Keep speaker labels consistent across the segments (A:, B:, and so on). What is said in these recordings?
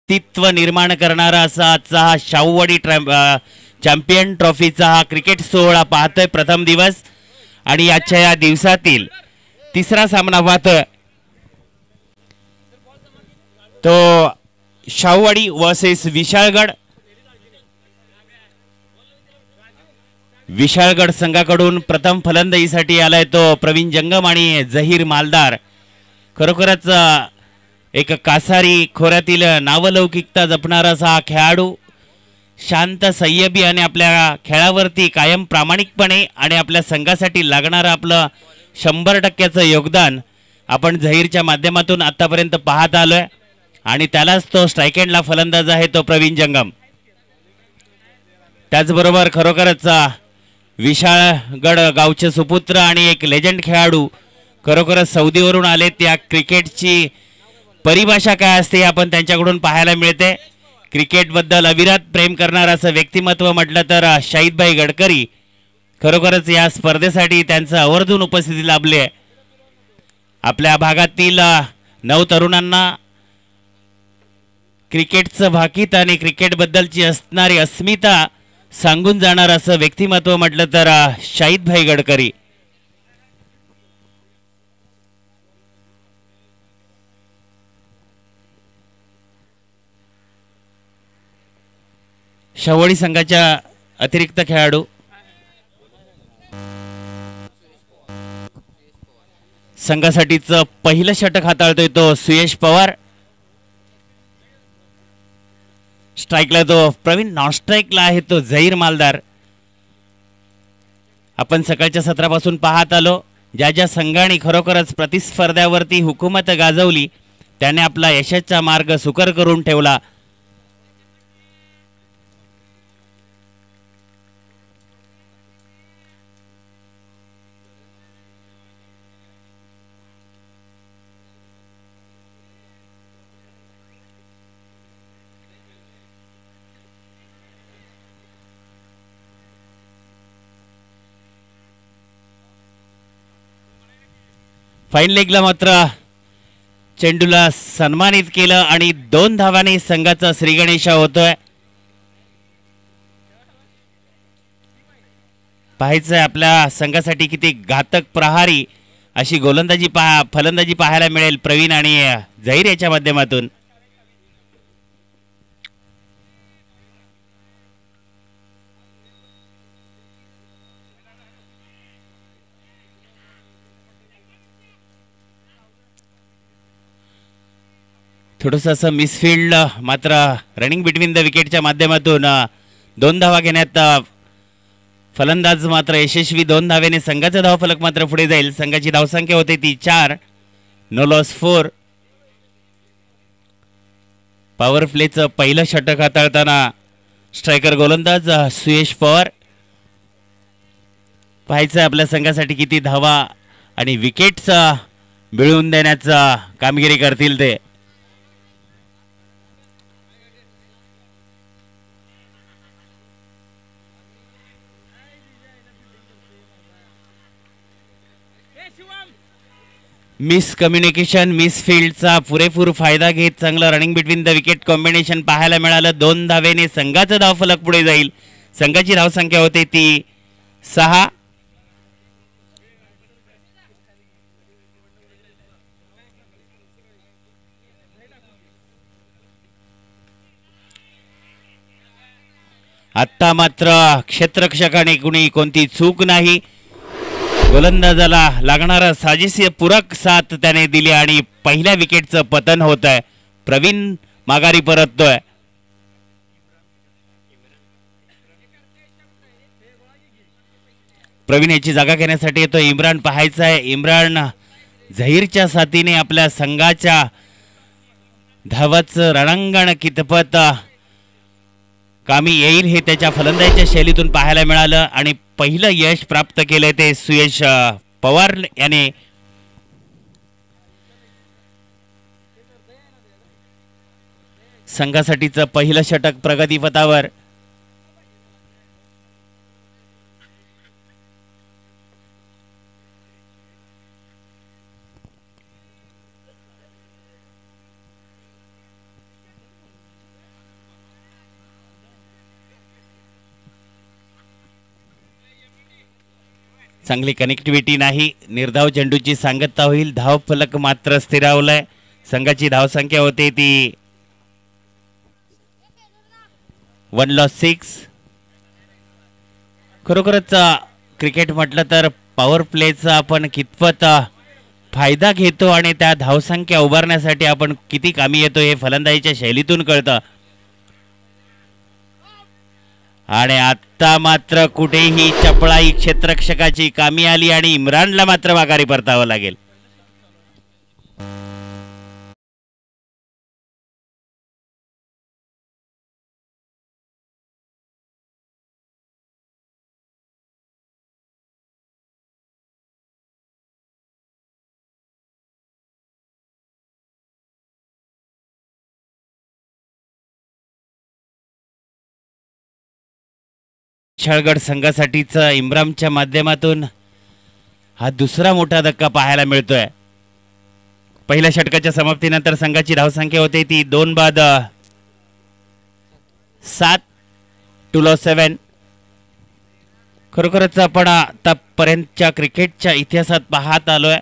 A: अस्तित्व निर्माण करणारा असा आजचा हा शाहूवाडी चॅम्पियन ट्रॉफीचा हा क्रिकेट सोहळा पाहतोय प्रथम दिवस आणि आजच्या या दिवसातील तिसरा सामना पाहतोय तो शाहूवाडी वर्सेस विशाळगड. विशाळगड संघाकडून प्रथम फलंदाजीसाठी आलाय तो प्रवीण जंगम आणि जहीर मालदार. खरोखरच एक कासारी खोऱ्यातील नावलौकिकता जपणारा असा खेळाडू, शांत संयमी आणि आपल्या खेळावरती कायम प्रामाणिकपणे आणि आपल्या संघासाठी लागणारं आपलं 100% योगदान आपण जहीरच्या माध्यमातून आतापर्यंत पाहत आलोय आणि त्यालाच तो स्ट्राईक एंडला फलंदाज आहे तो प्रवीण जंगम. त्याचबरोबर खरोखरच विशाळगड गावचे सुपुत्र आणि एक लेजंड खेळाडू, खरोखरच सौदीवरून आले. त्या क्रिकेटची परिभाषा काय असते आपण त्यांच्याकडून पाहायला मिळते. क्रिकेटबद्दल अविरत प्रेम करणारं असं व्यक्तिमत्व म्हटलं तर शाहिदभाई गडकरी खरोखरच या स्पर्धेसाठी त्यांचं आवर्जून उपस्थिती लाभली आहे. आपल्या भागातील नवतरुणांना क्रिकेटचं भाकीत आणि क्रिकेटबद्दलची असणारी अस्मिता सांगून जाणार असं व्यक्तिमत्व म्हटलं तर शाहिदभाई गडकरी. शाहूवाडी संघाच्या अतिरिक्त खेळाडू संघासाठीच पहिलं षटक हाताळतोय तो सुयश पवार. स्ट्राईकला तो प्रवीण, नॉन स्ट्राईकला आहे तो जहीर मालदार. आपण सकाळच्या सत्रापासून पाहत आलो ज्या ज्या संघाने खरोखरच प्रतिस्पर्ध्यावरती हुकूमत गाजवली त्याने आपला यशाचा मार्ग सुकर करून ठेवला. फाईन लेगला मात्र चेंडूला सन्मानित केलं आणि 2 धावांनी संघाचा श्रीगणेशा होतोय. पाहायचंय आपल्या संघासाठी किती घातक प्रहारी अशी गोलंदाजी फलंदाजी पाहायला मिळेल प्रवीण आणि जहीर याच्या माध्यमातून. थोडंसं असं मिसफिल्ड मात्र रनिंग बिटवीन द विकेटच्या माध्यमातून 2 धावा घेण्यात फलंदाज मात्र यशस्वी. 2 धावेने संघाचा धावफलक मात्र पुढे जाईल. संघाची धावसंख्या होते ती 4, नो लॉस 4. पॉवर प्लेचं पहिलं षटक हाताळताना स्ट्रायकर गोलंदाज सुयश पवार. पाहायचं आपल्या संघासाठी किती धावा आणि विकेट्स मिळवून देण्याचा कामगिरी करतील ते. मिस कम्युनिकेशन, मिस फील्डचा पुरेपूर फायदा घेत चांगलं running between the wicket combination पाहायला मिळालं. 2 धावेने संघाचा धावफलक पुढे जाईल. संघाची धावसंख्या होते ती 6. आता मात्र क्षेत्ररक्षकाने कोणती चूक नाही. गोलंदाजाला लागणारा साजेशी पूरक साथ त्याने दिली आणि पहिल्या विकेटचं पतन होत आहे. प्रवीण माघारी परततोय. प्रवीण याची जागा घेण्यासाठी येतो इम्रान. पाहायचा आहे इम्रान जहीरच्या साथीने आपल्या संघाच्या धावाचं रणांगण कितपत कामी येईल हे त्याच्या फलंदाजीच्या शैलीतून पाहायला मिळालं आणि पहिलं यश प्राप्त केलंय ते सुयश पवार याने. संघासाठीचं पहिलं षटक प्रगतीपथावर. चांगली कनेक्टिव्हिटी नाही. निर्धाव चेंडूची सांगता होईल. धाव फलक मात्र स्थिरावलाय. संघाची धावसंख्या होते ती 1-6. खरोखरच क्रिकेट म्हटलं तर पॉवर प्लेचा आपण कितपत फायदा घेतो आणि त्या धावसंख्या उभारण्यासाठी आपण किती कामी येतो हे फलंदाजीच्या शैलीतून कळतं. आणि आता मात्र कुठेही चपळाई क्षेत्ररक्षकाची कामी आली आणि इम्रानला मात्र माघारी परतावं लागेल. छळगड संघासाठीचा इम्रानच्या माध्यमातून हा दुसरा मोठा धक्का पाहायला मिळतोय. पहिल्या षटकाच्या समाप्तीनंतर संघाची धावसंख्या होते ती 2-7 2-7. खरोखरच आपण आतापर्यंतच्या क्रिकेटच्या इतिहासात पाहत आलोय.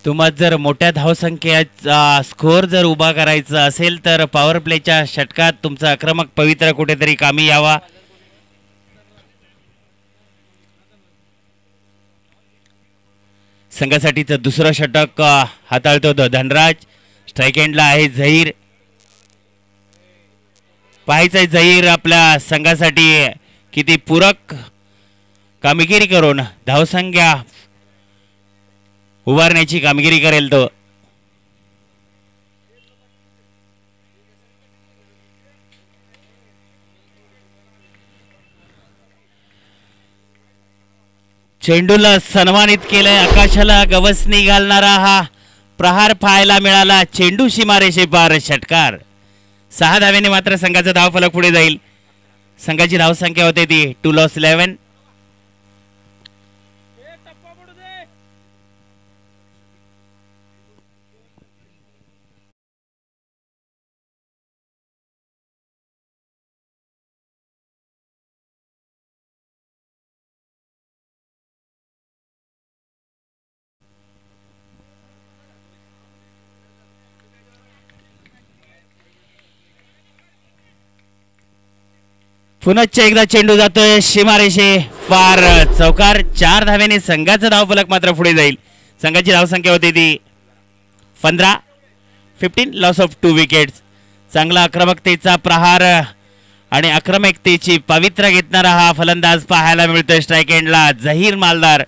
A: तुम्हाला जर मोठ्या धावसंख्येचा स्कोअर जर उभा करायचा असेल तर पॉवर प्लेच्या षटकात तुमचा आक्रमक पवित्र कुठेतरी कामी यावा. संघासाठीचं दुसरं षटक हाताळतो धनराज. स्ट्राईक एंडला आहे झहीर. पाहायचंय झहीर आपल्या संघासाठी किती पूरक कामगिरी करून धावसंख्या उभारण्याची कामगिरी करेल तो. चेंडूला सन्मानित केलंय. आकाशाला गवसणी घालणारा हा प्रहार पाहायला मिळाला. चेंडू सीमारेषे पार. षटकार. 6 धावेने मात्र संघाचा धावफलक पुढे जाईल. संघाची धावसंख्या होते ती 2-11. पुनश्च एकदा चेंडू जातोय सीमारेषे फार. चौकार. 4 धावेने संघाचा धावफलक मात्र पुढे जाईल. संघाची धावसंख्या होती ती 15. Loss of 2 wickets. चांगला आक्रमकतेचा प्रहार आणि आक्रमकतेची पवित्र घेतणारा हा फलंदाज पाहायला मिळतोय स्ट्राईक एंडला झहीर मालदार.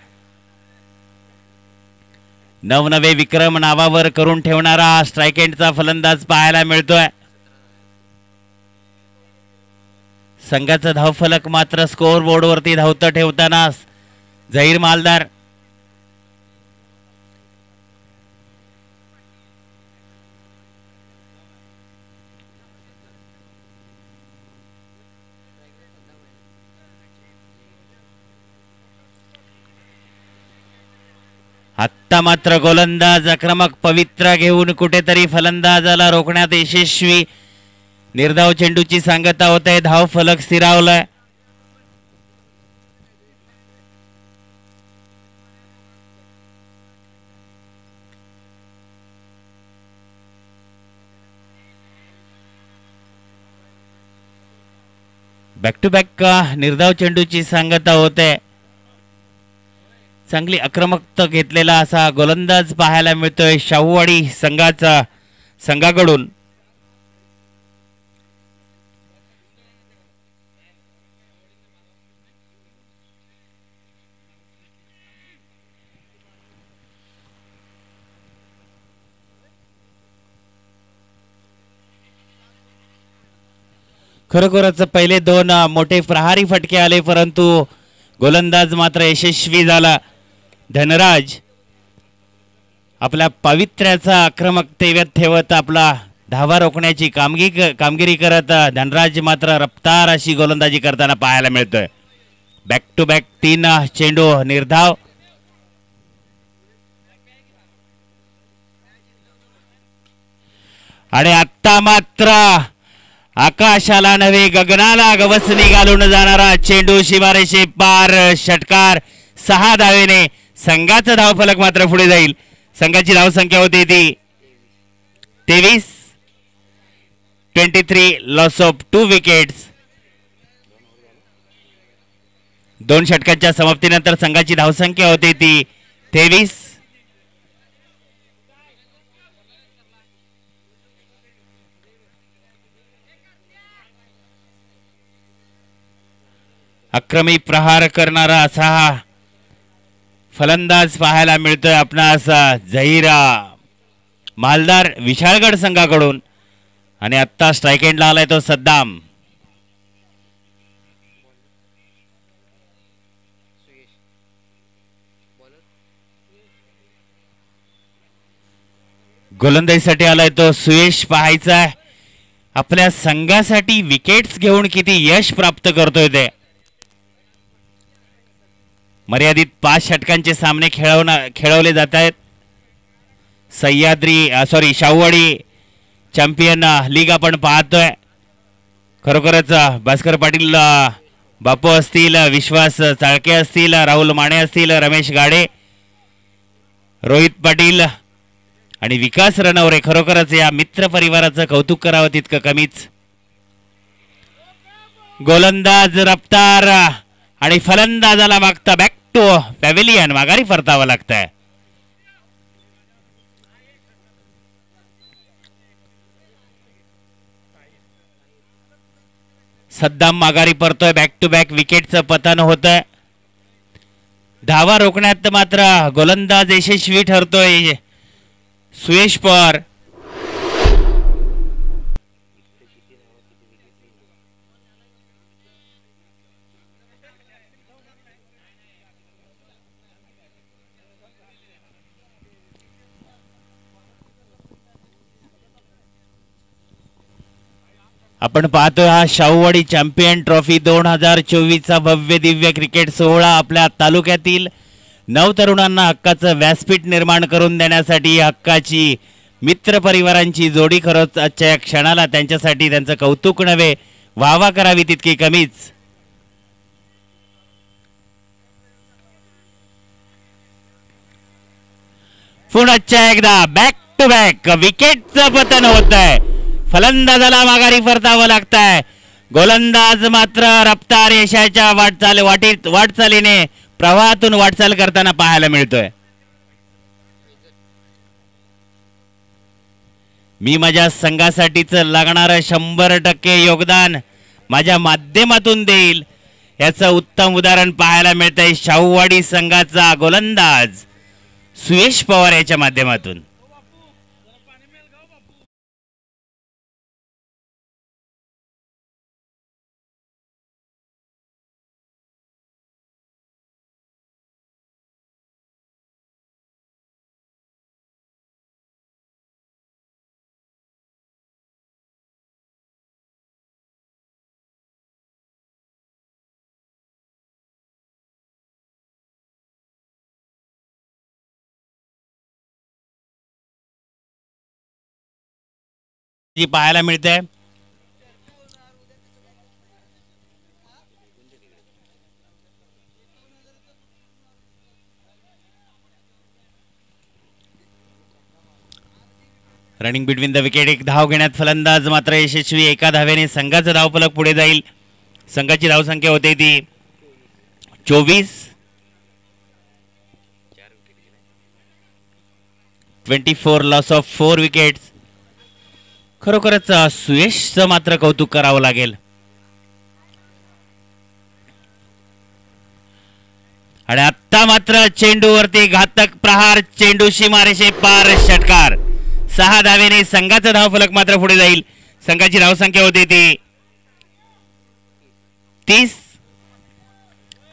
A: नवनवे विक्रम नावावर करून ठेवणारा हा स्ट्राईक एंडचा फलंदाज पाहायला मिळतोय. संघाचा धावफलक मात्र स्कोअर बोर्डवरती धावतं ठेवताना झहीर मालदार. आत्ता मात्र गोलंदाज आक्रमक पवित्र घेऊन कुठेतरी फलंदाजाला रोखण्यात यशस्वी. निर्धाव चेंडूची सांगता होत आहे. धाव फलक स्थिरावलाय. बॅक टू बॅक निर्धाव चेंडूची सांगता होते. चांगली आक्रमकता घेतलेला असा गोलंदाज पाहायला मिळतोय शाहूवाडी संघाकडून. खरोखरच पहिले 2 मोठे प्रहारी फटके आले परंतु गोलंदाज मात्र यशस्वी झाला. धनराज आपल्या पावित्र्याचा आक्रमकतेवर ठेवत आपला धावा रोखण्याची कामगिरी करत धनराज मात्र रफ्तार अशी गोलंदाजी करताना पाहायला मिळतोय. बॅक टू बॅक 3 चेंडू निर्धाव. आणि आता मात्र आकाश आकाशाला नव्हे गगनाला गवसणी घालून जाणारा चेंडू सीमारेषे पार षटकार 6 धावेने संघाचा धावफलक मात्र पुढे जाईल. संघाची धावसंख्या होती ती 23. 23 लॉस ऑफ 2 विकेट्स. 2 षटकांच्या समाप्तीनंतर संघाची धावसंख्या होती ती 23. अक्रमी प्रहार करणारा असा फलंदाज पाहायला मिळतोय आपणास झहीर मालदार विशाळगड संघाकडून. आणि आत्ता स्ट्राईक एंडला आलाय तो सद्दाम. गोलंदाजीसाठी आलाय तो सुयश. पाहायचा आपल्या संघासाठी विकेट्स घेऊन किती यश प्राप्त करतोय ते. मर्यादित 5 षटकांचे सामने खेळवले जात आहेत. शाहूवाडी चॅम्पियन लीग आपण पाहतोय. खरोखरच भास्कर पाटील बापू असतील, विश्वास चाळके असतील, राहुल माने असतील, रमेश गाडे, रोहित पाटील आणि विकास रणवरे, खरोखरच या मित्र परिवाराचं कौतुक करावं तितकं कमीच. गोलंदाज रफ्तार आणि फलंदाजाला मागता बॅक टू पॅव्हिलियन माघारी परतावं लागतंय. सद्दाम माघारी परतोय. बॅक टू बॅक विकेटचं पतन होतंय. धावा रोखण्यात मात्र गोलंदाज यशस्वी ठरतोय सुयश पवार. आपण पाहतोय हा शाहूवाडी चॅम्पियन ट्रॉफी 2024 चा भव्य दिव्य क्रिकेट सोहळा आपल्या तालुक्यातील नवतरुणांना हक्काचं व्यासपीठ निर्माण करून देण्यासाठी हक्काची मित्र परिवारांची जोडी. खरंच आजच्या या क्षणाला त्यांच्यासाठी त्यांचं कौतुक नव्हे वाहवा करावी तितकी कमीच. पुन्हा एकदा बॅक टू बॅक विकेटचं पतन होत आहे. फलंदाजाला माघारी परतावं लागतंय. गोलंदाज मात्र रफ्तार यशाच्या वाटचालीने प्रवाहातून वाटचाल करताना पाहायला मिळतोय. मी माझ्या संघासाठीच लागणारं 100% योगदान माझ्या माध्यमातून देईल याचं उत्तम उदाहरण पाहायला मिळतंय शाहूवाडी संघाचा गोलंदाज सुयश पवार याच्या माध्यमातून. जी पाहायला मिळते रनिंग बिटवीन द विकेट. एक धाव घेण्यात फलंदाज मात्र यशस्वी. 1 धावेने संघाचा धावफलक पुढे जाईल. संघाची धावसंख्या होते ती 24. 24 लॉस ऑफ 4 विकेट्स. खरोखरच सुयशचं मात्र कौतुक करावं लागेल. आणि आता मात्र चेंडूवरती घातक प्रहार. चेंडू सीमारेषे पार षटकार. 6 धावेने संघाचा धावफलक मात्र पुढे जाईल. संघाची धावसंख्या होती ती 30.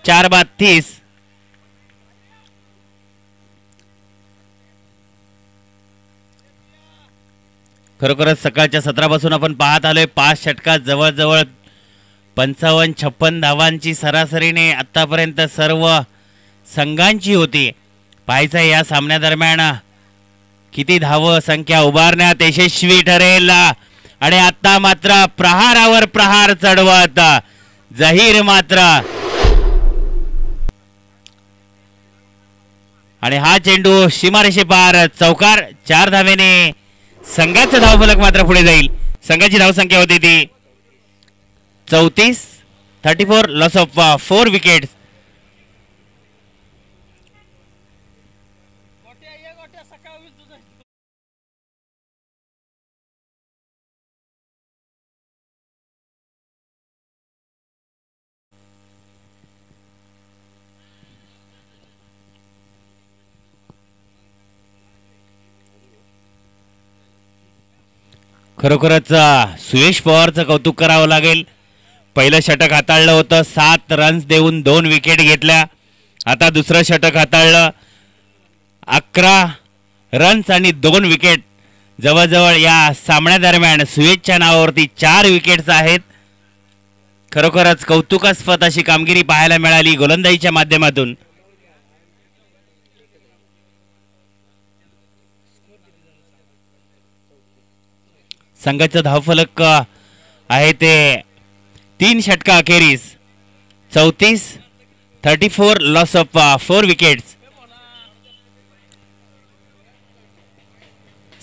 A: 4 बाद 30. खरोखरच सकाळच्या सत्रापासून आपण पाहत आलोय 5 षटकात जवळजवळ 55-56 धावांची सरासरीने आतापर्यंत सर्व संघांची होती. पाहायचं या सामन्यादरम्यान किती धाव संख्या उभारण्यात यशस्वी ठरेल आणि आता मात्र प्रहारावर प्रहार चढवत झहीर मात्र आणि हा चेंडू सीमारेषे पार चौकार 4 धावेने संघाचा धावफलक मात्र पुढे जाईल. संघाची धावसंख्या होती ती 34 लॉस ऑफ 4 विकेट्स. खरोखरच सुयश पवारचं कौतुक करावं लागेल. पहिलं षटक हाताळलं होतं, 7 रन्स देऊन 2 विकेट घेतल्या. आता दुसरं षटक हाताळलं, 11 रन्स आणि 2 विकेट. जवळजवळ या सामन्यादरम्यान सुयशच्या नावावरती 4 विकेट्स आहेत. खरोखरच कौतुकास्पद अशी कामगिरी पाहायला मिळाली गोलंदाजीच्या माध्यमातून. संघाचं धावफलक आहे ते 3 षटका अखेरीस 34 लॉस ऑफ 4 विकेट्स.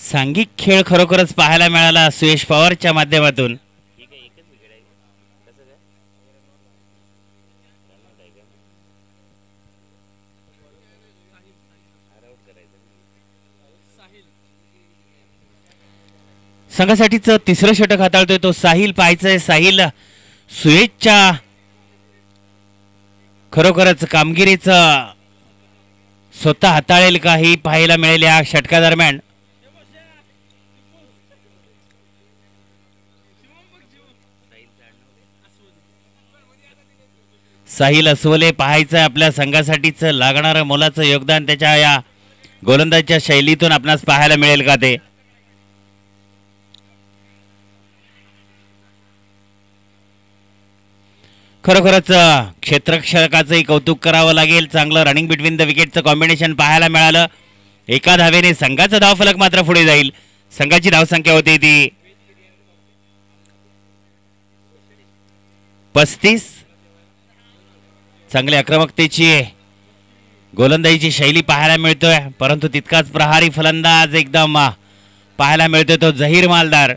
A: सांघिक खेळ खरोखरच पाहायला मिळाला सुयश पवारच्या माध्यमातून. संघासाठीच तिसरं षटक हाताळतोय तो साहिल पाहायचंय. साहिल सुयशच्या खरोखरच कामगिरीचं स्वतः हाताळेल का ही पाहायला मिळेल या षटकादरम्यान. साहिल अस्वले पाहायचंय आपल्या संघासाठीच लागणारं मोलाचं योगदान त्याच्या या गोलंदाजीच्या शैलीतून आपणास पाहायला मिळेल का ते. खरोखरच क्षेत्ररक्षकाचंही कौतुक करावं लागेल. चांगलं रनिंग बिटवीन द विकेटचं कॉम्बिनेशन पाहायला मिळालं. 1 धावेने संघाचा धावफलक मात्र पुढे जाईल. संघाची धावसंख्या होती ती 35. चांगली आक्रमकतेची गोलंदाजीची शैली पाहायला मिळतोय, परंतु तितकाच प्रहारी फलंदाज एकदम पाहायला मिळतोय तो झहीर मालदार.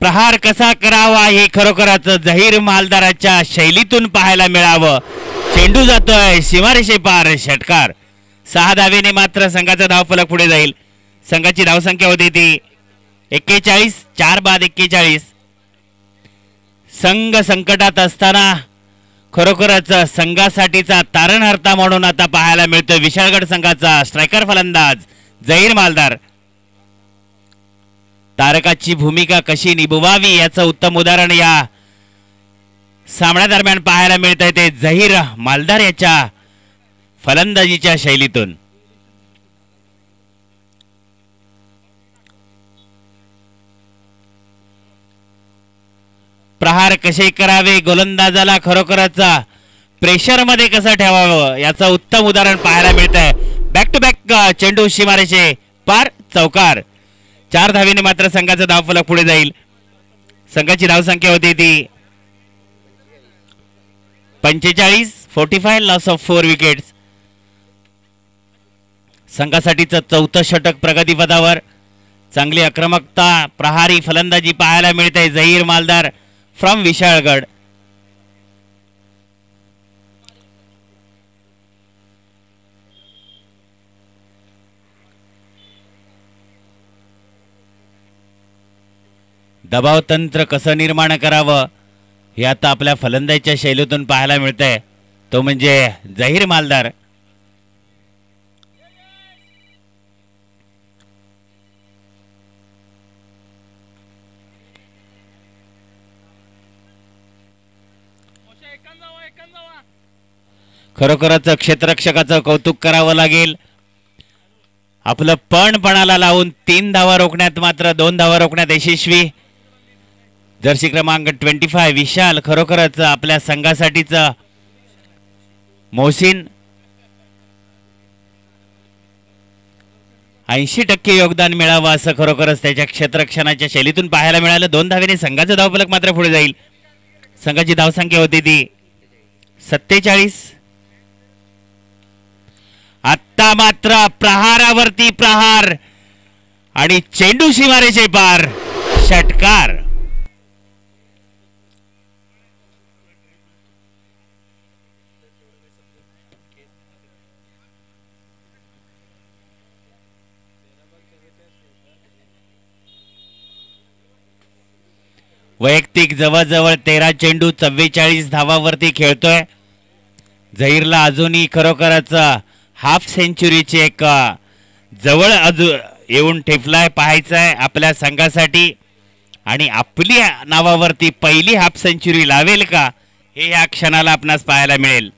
A: प्रहार कसा करावा हे खरोखरच झहीर मालदाराच्या शैलीतून पाहायला मिळावं. चेंडू जातोय सीमारेषे पार षटकार. 6 धावेने मात्र संघाचा धावफलक पुढे जाईल. संघाची धावसंख्या होती ती 41. 4 बाद 41. संघ संकटात असताना खरोखरच संघासाठीचा तारणहर्ता म्हणून आता पाहायला मिळतोय विशाळगड संघाचा स्ट्रायकर फलंदाज झहीर मालदार. तारकाची भूमिका कशी निभवावी याचं उत्तम उदाहरण या सामन्यादरम्यान पाहायला मिळत आहे ते झहीर मालदार याच्या फलंदाजीच्या शैलीतून. प्रहार कसे करावे, गोलंदाजाला खरोखरच प्रेशर मध्ये कसं ठेवावं याचं उत्तम उदाहरण पाहायला मिळत आहे. बॅक टू बॅक चेंडू सीमारेषे पार चौकार. 4 धावेने मात्र संघाचा धावफलक पुढे जाईल. संघाची धावसंख्या होती ती 45 लॉस ऑफ 4 विकेट्स. संघासाठीचं 4थं षटक प्रगतीपथावर. चांगली आक्रमकता प्रहारी फलंदाजी पाहायला मिळते झहीर मालदार फ्रॉम विशाळगड. दबाव तंत्र कसं निर्माण करावं हे आता आपल्या फलंदाजीच्या शैलीतून पाहायला मिळतंय तो म्हणजे झहीर मालदार. खरोखरच क्षेत्ररक्षकाचं कौतुक करावं लागेल. आपलं पणाला लावून 3 धावा रोखण्यात मात्र 2 धावा रोखण्यात यशस्वी. जर्सी क्रमांक 25 विशाल खरोखरच आपल्या संघासाठीच मोहसिन 80% योगदान मिळावं असं खरोखरच त्याच्या क्षेत्ररक्षणाच्या शैलीतून पाहायला मिळालं. 2 धावेने संघाचा धावफलक मात्र पुढे जाईल. संघाची धावसंख्या होती ती 47. आता मात्र प्रहारावरती प्रहार आणि चेंडू सीमारेषे पार, षटकार. वैयक्तिक जवळजवळ 13 चेंडू 44 धावावरती खेळतोय. झहीरला अजूनही खरोखरच हाफ सेंचुरीची एक जवळ येऊन ठेपलाय पाहायचं आहे आपल्या संघासाठी. आणि आपल्या नावावरती पहिली हाफ सेंचुरी लावेल का हे या क्षणाला आपणास पाहायला मिळेल.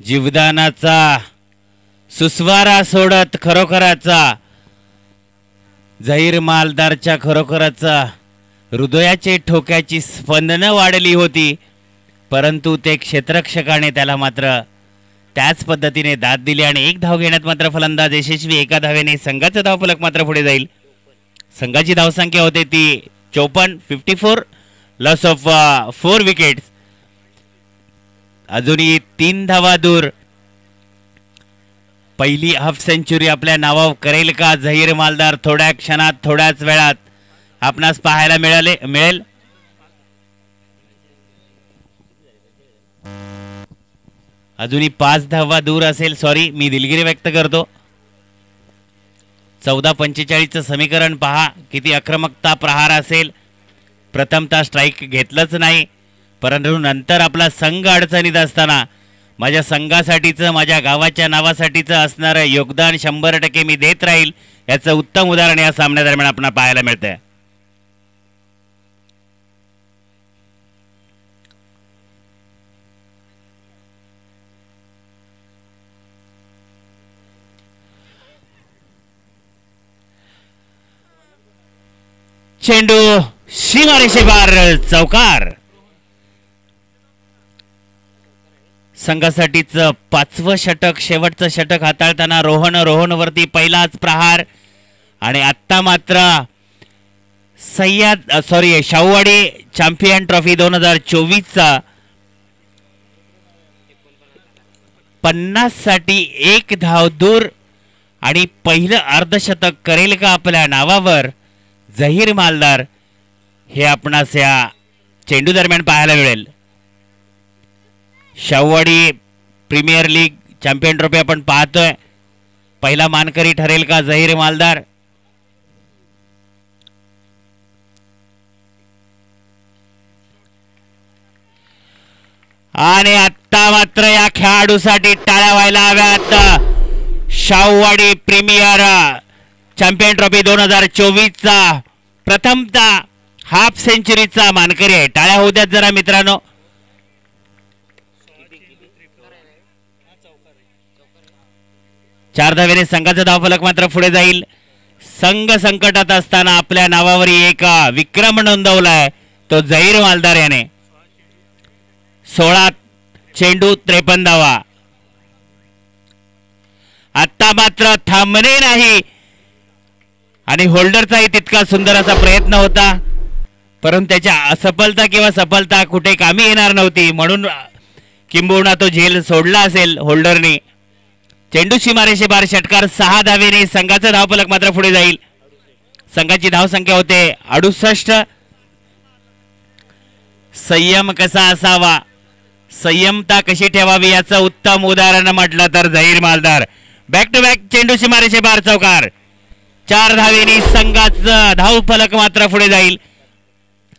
A: जीवदानाचा सुस्वारा सोडत खरोखराचा झहीर मालदारच्या खरोखरच हृदयाचे ठोक्याची स्पंदनं वाढली होती, परंतु ते क्षेत्ररक्षकाने त्याला मात्र त्याच पद्धतीने दाद दिली आणि 1 धाव घेण्यात मात्र फलंदाज यशस्वी. 1 धावेने संघाचा धावफलक मात्र पुढे जाईल. संघाची धावसंख्या होते ती 54. 54. Loss of 4 wickets. अजूनही 3 धावा दूर. पहिली हाफ सेंचुरी आपल्या नावावर करेल का झहीर मालदार थोड्या क्षणात, थोड्याच वेळात आपणास पाहायला मिळेल. अजूनही 5 धावा दूर असेल. सॉरी, मी दिलगिरी व्यक्त करतो. 14-45चं समीकरण पहा, किती आक्रमकता प्रहार असेल. प्रथमतः स्ट्राईक घेतलंच नाही, परंतु नंतर आपला संघ अडचणीत असताना माझ्या संघासाठीचं, माझ्या गावाच्या नावासाठीचं असणारं योगदान 100% मी देत राहील, याचं उत्तम उदाहरण या सामन्यादरम्यान आपल्याला पाहायला मिळतंय. चेंडू सीमारेषेपार, चौकार. संघासाठीच 5वं षटक, शेवटचं षटक हाताळताना रोहनवरती पहिलाच प्रहार. आणि आत्ता मात्र शाहूवाडी चॅम्पियन ट्रॉफी 2024चा 50 साठी 1 धाव दूर आणि पहिलं अर्धशतक करेल का आपल्या नावावर झहीर मालदार, हे आपणास या चेंडू दरम्यान पाहायला मिळेल. Shahuwadi premier league champion trophy आपण पाहतोय. पहिला मानकरी ठरेल का झहीर मालदार. आणि आता मात्र या खेळाडूसाठी टाळ्या व्हायला हव्यात. शाहूवाडी प्रीमियर चॅम्पियन ट्रॉफी 2024चा प्रथमतः हाफ सेंचुरीचा मानकरी आहे. टाळ्या होऊ द्यात जरा मित्रांनो. 4 धावेने संघाचा धावफलक मात्र पुढे जाईल. संघ संकटात असताना आपल्या नावावर एक विक्रम नोंदवलाय तो झहीर मालदार याने. 16 चेंडू 53 धावा. आता मात्र थांबणे नाही आणि होल्डरचाही तितका सुंदर असा प्रयत्न होता, परंतु त्याच्या असफलता किंवा सफलता कुठे कामी येणार नव्हती, म्हणून किंबहुना तो झेल सोडला असेल होल्डरने. चेंडू सीमारेषे बार, षटकार. 6 धावेने संघाचा धावफलक मात्र पुढे जाईल. संघाची धावसंख्या होते 68. संयम कसा असावा, संयमता कशी ठेवावी याचं उत्तम उदाहरण म्हटलं तर झहीर मालदार. बॅक टू बॅक चेंडू सीमारेषे बार, चौकार. 4 धावेने संघाचं धावफलक मात्र पुढे जाईल.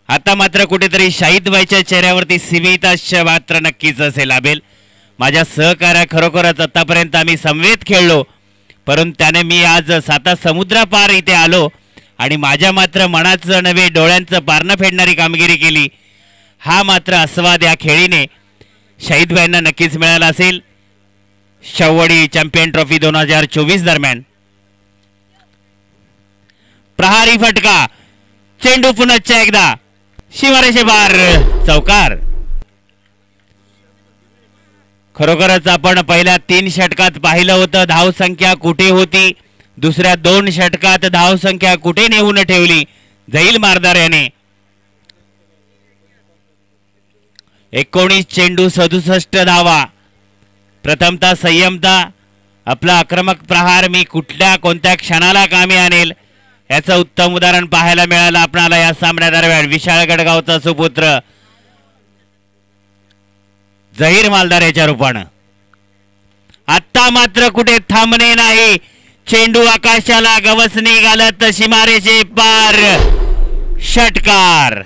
A: आता मात्र कुठेतरी शाहिद भाईच्या चेहऱ्यावरती सीमित मात्र नक्कीच असेल लाभेल. माझ्या सहकार्या खरोखरच आतापर्यंत आम्ही समवेत खेळलो, परंतु त्याने मी आज 7 समुद्रापार इथे आलो आणि माझ्या मात्र मनाचं नव्हे डोळ्यांचं पारणं फेडणारी कामगिरी केली. हा मात्र आस्वाद या खेळीने शाहिद भाईंना नक्कीच मिळाला असेल. शाहूवाडी चॅम्पियन ट्रॉफी 2024 दरम्यान प्रहारी फटका, चेंडू पुनश्च एकदा सीमारेषे बार, चौकार. खरोखरच आपण पहिल्या 3 षटकात पाहिलं होतं धावसंख्या कुठे होती, दुसऱ्या 2 षटकात धावसंख्या कुठे नेऊन ठेवली झहीर मालदार याने. 19 चेंडू 67 धावा. प्रथमतः संयमता, आपला आक्रमक प्रहार मी कुठल्या कोणत्या क्षणाला कामी आणेल याचं उत्तम उदाहरण पाहायला मिळालं आपणाला या सामन्यादरम्यान. विशाळगड गावचा सुपुत्र झहीर मालदार याच्या रूपानं. आता मात्र कुठे थांबणे नाही, चेंडू आकाशाला गवसणी घालत सीमारेषे पार, षटकार.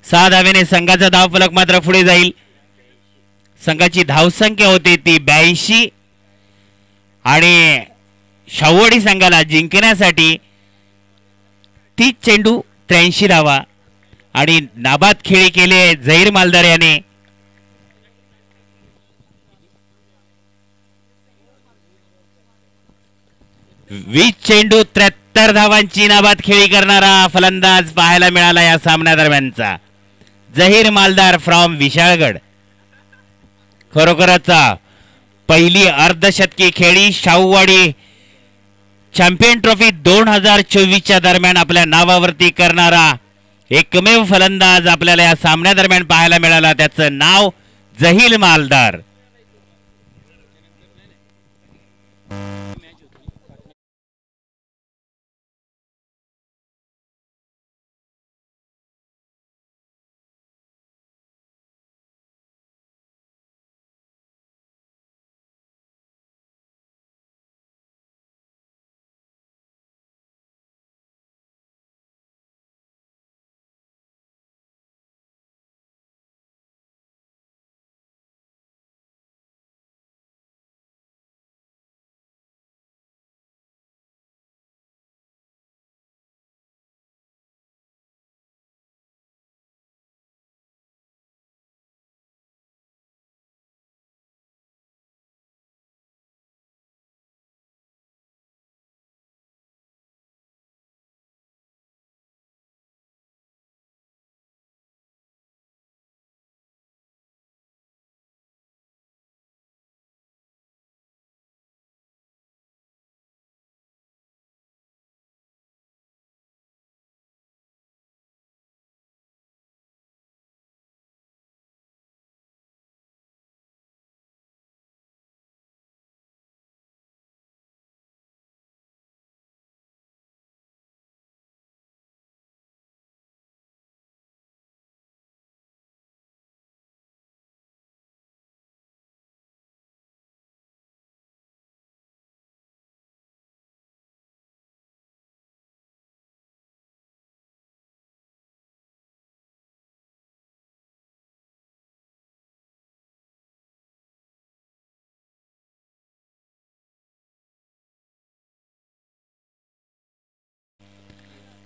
A: 6 धावेने संघाचा धावफलक मात्र पुढे जाईल. संघाची धावसंख्या होती ती 82 आणि शाहूवाडी संघाला जिंकण्यासाठी 30 चेंडू 83 धावा आणि नाबाद खेळी केले झहीर मालदार याने. वीस चेंडू 73 धावांची नाबाद खेळी करणारा फलंदाज पाहायला मिळाला या सामन्यादरम्यानचा झहीर मालदार फ्रॉम विशाळगड. खरोखरच पहिली अर्धशतकी खेळी शाहूवाडी चॅम्पियन ट्रॉफी 2024च्या दरम्यान आपल्या नावावरती करणारा एकमेव फलंदाज आपल्याला या सामन्यादरम्यान पाहायला मिळाला. त्याचं नाव झहीर मालदार.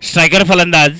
A: स्ट्रायकर फलंदाज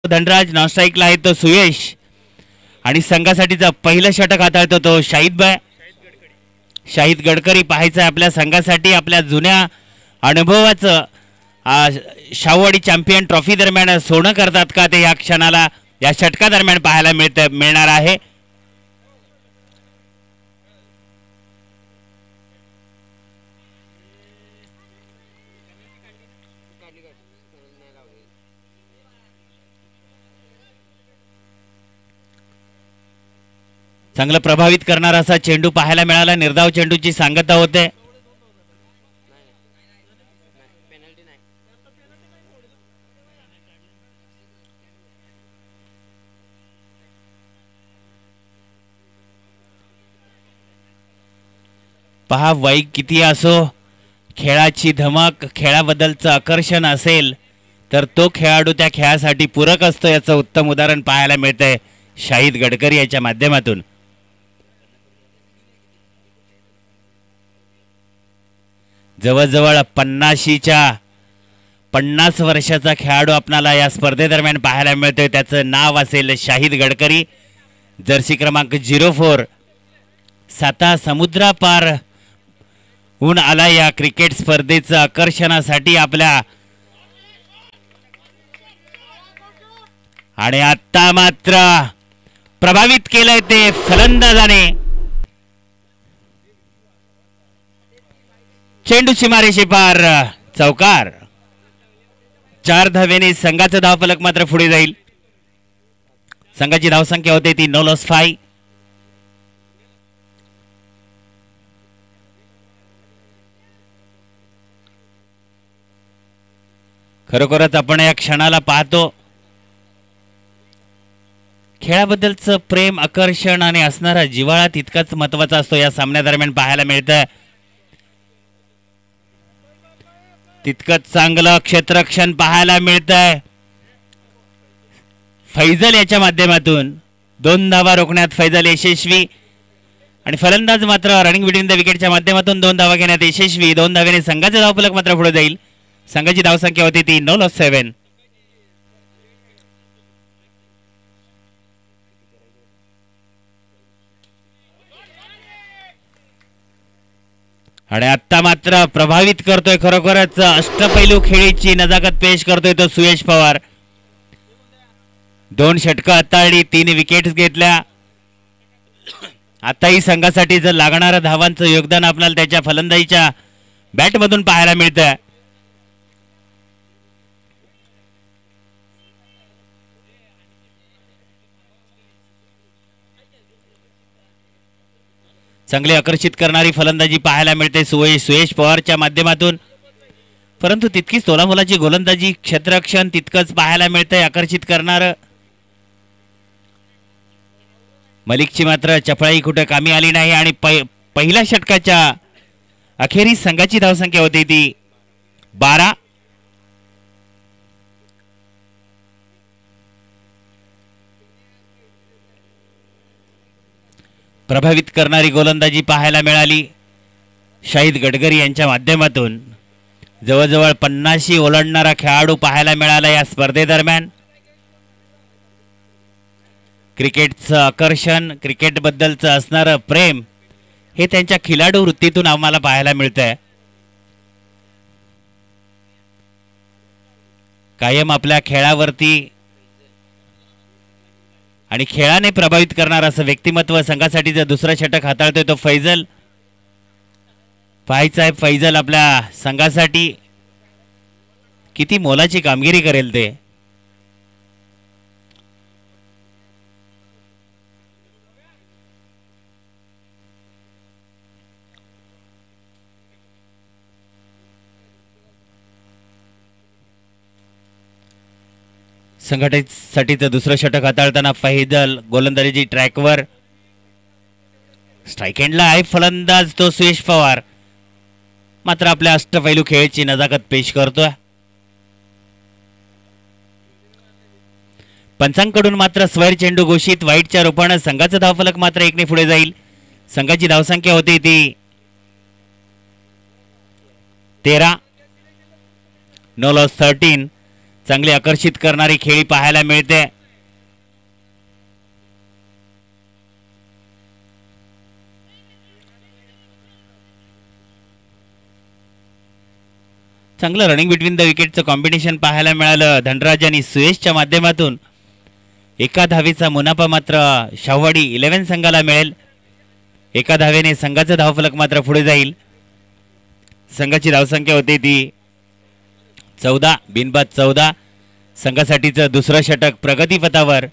A: धनराज, नॉन स्ट्राईकला आहे तो सुयश आणि संघासाठीचा पहिलं षटक हाताळतो तो शाहिद गडकरी. पाहायचं आहे आपल्या संघासाठी आपल्या जुन्या अनुभवाचं शाहूवाडी चॅम्पियन ट्रॉफी दरम्यान सोनं करतात का ते या क्षणाला या षटका दरम्यान पाहायला मिळणार आहे. चांगलं प्रभावित करणारा असा चेंडू पाहायला मिळाला. निर्धाव चेंडूची सांगता होते. पहा वय किती असो, खेळाची धमक, खेळाबद्दलचं आकर्षण असेल तर तो खेळाडू त्या खेळासाठी पूरक असतो. याचं उत्तम उदाहरण पाहायला मिळतंय शाहिद गडकरी याच्या माध्यमातून. जवळजवळ 50 वर्षाचा खेळाडू आपल्याला या स्पर्धेदरम्यान पाहायला मिळतोय. त्याचं नाव असेल शाहिद गडकरी. जर्सी क्रमांक 04. 7 समुद्रापार होऊन आला या क्रिकेट स्पर्धेचं आकर्षणासाठी आपल्या. आणि आता मात्र प्रभावित केलंय ते फलंदाजाने. चेंडू सीमारेषे पार, चौकार. 4 धावेने संघाचा धावफलक मात्र पुढे जाईल. संघाची धावसंख्या होते ती 9-5. खरोखरच आपण या क्षणाला पाहतो खेळाबद्दलचं प्रेम, आकर्षण आणि असणारा जिव्हाळा तितकाच महत्वाचा असतो. या सामन्यादरम्यान पाहायला मिळतं. तितकंच चांगलं क्षेत्ररक्षण पाहायला मिळतंय फैजल याच्या माध्यमातून. 2 धावा रोखण्यात फैजल यशस्वी आणि फलंदाज मात्र रनिंग बिटवीन द विकेटच्या माध्यमातून 2 धावा घेण्यात यशस्वी. 2 धावेने संघाचा धावफलक मात्र पुढे जाईल. संघाची धावसंख्या होती ती 9-7. आणि आता मात्र प्रभावित करतोय खरोखरच अष्टपैलू खेळीची नजाकत पेश करतोय तो सुयश पवार. 2 षटकं हाताळली, 3 विकेट्स घेतल्या. आताही संघासाठी जर लागणारं धावांचं योगदान आपल्याला त्याच्या फलंदाजीच्या बॅटमधून पाहायला मिळतं. चांगले आकर्षित करणारी फलंदाजी पाहायला मिळते सुयश पवारच्या माध्यमातून. परंतु तितकीच तोलामोलाची गोलंदाजी, क्षेत्ररक्षण तितकंच पाहायला मिळतंय आकर्षित करणार. मलिकची मात्र चपळाई कुठे कामी आली नाही आणि पहिल्या षटकाच्या अखेरीस संघाची धावसंख्या होती ती 12. प्रभावित करणारी गोलंदाजी पाहायला मिळाली शाहिद गडकरी यांच्या माध्यमातून. जवळजवळ 50 ओलांडणारा खेळाडू पाहायला मिळाला या स्पर्धेदरम्यान. क्रिकेटचं आकर्षण, क्रिकेटबद्दलचं असणारं प्रेम हे त्यांच्या खिलाडू वृत्तीतून आम्हाला पाहायला मिळतंय. कायम आपल्या खेळावरती आणि खेळाने प्रभावित करणार असं व्यक्तिमत्व संघासाठी जर दुसरा षटक हाताळतोय तो फैजल. पाहायचं आहे फैजल आपल्या संघासाठी किती मोलाची कामगिरी करेल ते. संघटनेसाठीचं दुसरं षटक हाताळताना फैजल गोलंदाजी ट्रॅकवर. स्ट्राईक एंडला आहे फलंदाज तो सुयश पवार. मात्र आपल्या अष्टपैलू खेळाची नजाकत पेश करतोय. पंचांकडून मात्र स्वैर चेंडू घोषित. वाईटच्या रूपाने संघाचा धावफलक मात्र 1ने पुढे जाईल. संघाची धावसंख्या होती ती 13. 9-13. चांगली आकर्षित करणारी खेळी पाहायला मिळते. चांगलं रनिंग बिटवीन द विकेटचं कॉम्बिनेशन पाहायला मिळालं धनराज आणि सुयशच्या माध्यमातून. एका धावेचा मुनाफा मात्र शाहवाडी 11 संघाला मिळेल. एका धावेने संघाचा धावफलक मात्र पुढे जाईल. संघाची धावसंख्या होती ती 14, बिनबाद 14. संघासाठीचं दुसरं षटक प्रगतीपथावर.